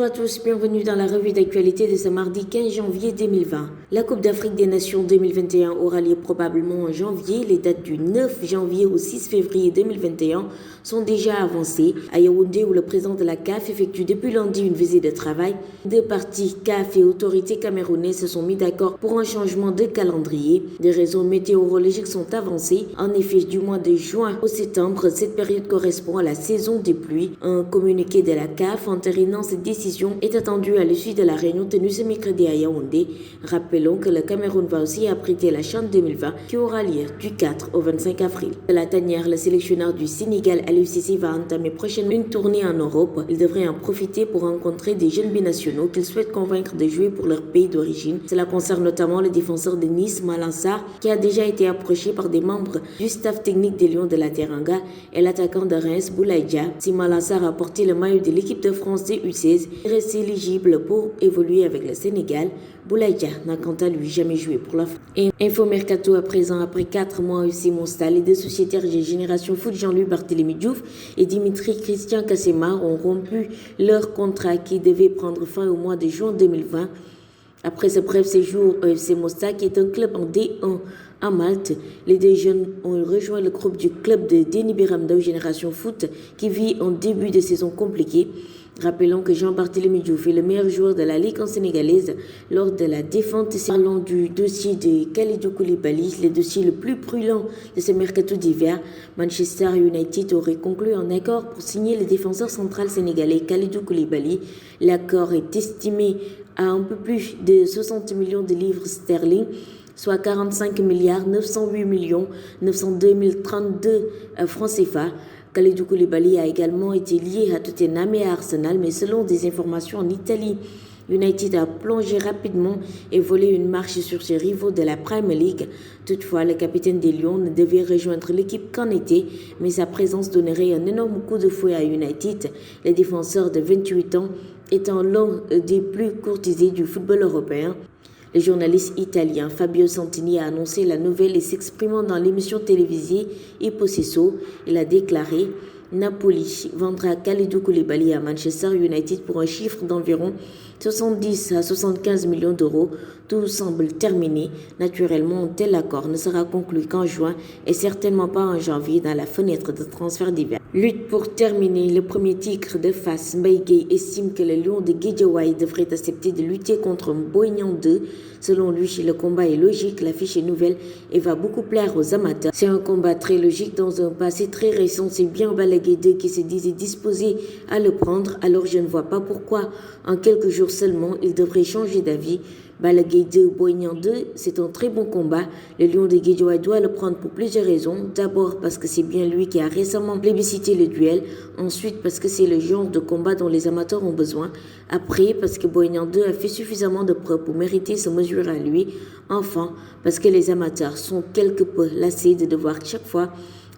Bonjour à tous, bienvenue dans la revue d'actualité de ce mardi 15 janvier 2020. La Coupe d'Afrique des Nations 2021 aura lieu probablement en janvier. Les dates du 9 janvier au 6 février 2021 sont déjà avancées. À Yaoundé, où le président de la CAF effectue depuis lundi une visite de travail, deux partis, CAF et autorités camerounaises, se sont mis d'accord pour un changement de calendrier. Des raisons météorologiques sont avancées. En effet, du mois de juin au septembre, cette période correspond à la saison des pluies. Un communiqué de la CAF entérinant cette décision est attendue à l'issue de la réunion tenue ce mercredi à Yaoundé. Rappelons que le Cameroun va aussi abriter la CHAN 2020 qui aura lieu du 4 au 25 avril. De la tanière, le sélectionneur du Sénégal, Aliou Cissé, va entamer prochainement une tournée en Europe. Il devrait en profiter pour rencontrer des jeunes binationaux qu'il souhaite convaincre de jouer pour leur pays d'origine. Cela concerne notamment le défenseur de Nice, Malang Sarr, qui a déjà été approché par des membres du staff technique des Lions de la Teranga, et l'attaquant de Reims, Boulaye Dia. Si Malang Sarr a porté le maillot de l'équipe de France des U16, il reste éligible pour évoluer avec le Sénégal. Boulaye Dia n'a quant à lui jamais joué pour la France. Info Mercato à présent, après 4 mois ici Monstal, les deux sociétaires de Génération Foot, Jean-Louis Barthélémy Diouf et Dimitri Christian Kassemar, ont rompu leur contrat qui devait prendre fin au mois de juin 2020. Après ce bref séjour au FC Mostar, qui est un club en D1 à Malte, les deux jeunes ont rejoint le groupe du club de Denis Biramdao Génération Foot, qui vit un début de saison compliqué. Rappelons que Jean-Barthélémy Diouf est le meilleur joueur de la Ligue sénégalaise lors de la défense. Parlons du dossier de Kalidou Koulibaly, le dossier le plus brûlant de ce mercato d'hiver. Manchester United aurait conclu un accord pour signer le défenseur central sénégalais Kalidou Koulibaly. L'accord est estimé à un peu plus de 60 millions de livres sterling, soit 45 milliards 908 millions 902 032 francs CFA. Kalidou Koulibaly a également été lié à Tottenham et à Arsenal, mais selon des informations en Italie, United a plongé rapidement et volé une marche sur ses rivaux de la Premier League. Toutefois, le capitaine des Lions ne devait rejoindre l'équipe qu'en été, mais sa présence donnerait un énorme coup de fouet à United. Le défenseur de 28 ans étant l'un des plus courtisés du football européen. Le journaliste italien Fabio Santini a annoncé la nouvelle et s'exprimant dans l'émission télévisée I Possesso, il a déclaré « Napoli vendra Kalidou Koulibaly à Manchester United pour un chiffre d'environ 70 à 75 millions d'euros. Tout semble terminé. Naturellement, un tel accord ne sera conclu qu'en juin et certainement pas en janvier dans la fenêtre de transfert d'hiver. » Lutte pour terminer. Le premier tigre de face, Mbaye Gueye, estime que le lion de Guédiawaye devrait accepter de lutter contre Boignan 2. Selon lui, le combat est logique, l'affiche est nouvelle et va beaucoup plaire aux amateurs. C'est un combat très logique dans un passé très récent. C'est bien Balla Gaye 2 qui se disait disposé à le prendre, alors je ne vois pas pourquoi en quelques jours seulement il devrait changer d'avis. Balla Gaye 2, Boignan 2, c'est un très bon combat. Le lion de Guédiawaye doit le prendre pour plusieurs raisons. D'abord parce que c'est bien lui qui a récemment plébiscité le duel. Ensuite parce que c'est le genre de combat dont les amateurs ont besoin. Après parce que Boignan 2 a fait suffisamment de preuves pour mériter se mesurer à lui. Enfin parce que les amateurs sont quelque peu lassés de devoir chaque fois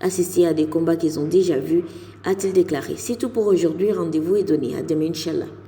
assister à des combats qu'ils ont déjà vus, a-t-il déclaré. C'est tout pour aujourd'hui. Rendez-vous est donné. À demain, Inch'Allah.